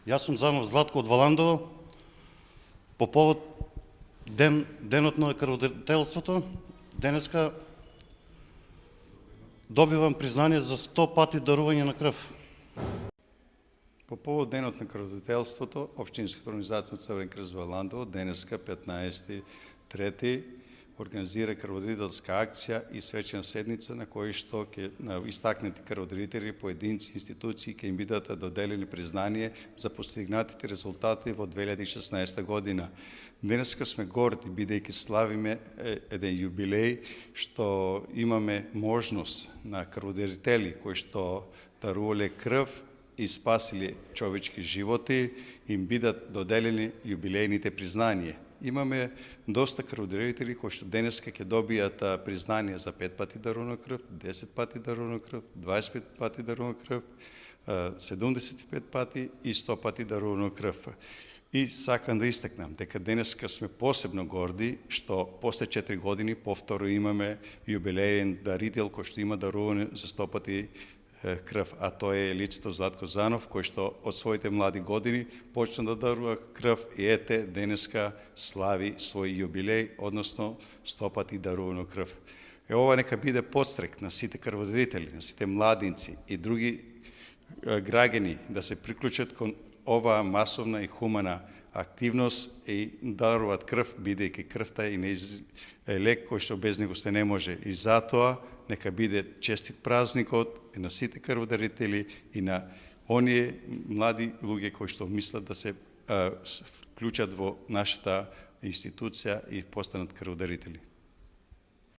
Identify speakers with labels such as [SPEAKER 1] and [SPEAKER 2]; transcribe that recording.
[SPEAKER 1] Јас сум Занов Златко од Валандово. По повод денот на крводарителството, денеска добивам признание за 100 пати дарување на крв.
[SPEAKER 2] По повод денот на крводарителството, Општинската организација Црвен крст Валандово денеска 15.3. организира крводарителска акција и свечена седница на кој што на истакнати крводарители, поединци, институции ќе им бидат доделени признание за постигнатите резултати во 2016 година. Денеска сме горди бидејќи славиме еден јубилеј што имаме можност на крводарители кои што дарувале крв и спасиле човечки животи, им бидат доделени јубилејните признание. Имаме доста крводарители кои што денеска ќе добијат признание за 5 пати дарувана крв, 10 пати дарувана крв, 25 пати дарувана крв, 75 пати и 100 пати дарувана крв. И сакам да истакнам дека денеска сме посебно горди што после 4 години повторно имаме јубилеен дарител кој што има даруване за 100 пати крв, а тој е лицето Златко Занов, кој што од своите млади години почна да дарува крв и ете денеска слави свој јубилеј, односно 100 пати дарувана крв. Ова нека биде подстрек на сите крводарители, на сите младинци и други граѓани да се приклучат кон оваа масовна и хумана активност и даруваат крв, бидејќи крвта е лек кој што без него се не може. И затоа нека биде честит празникот и на сите крводарители и на оние млади луѓе кои што мислат да се вклучат во нашата институција и постанат крводарители.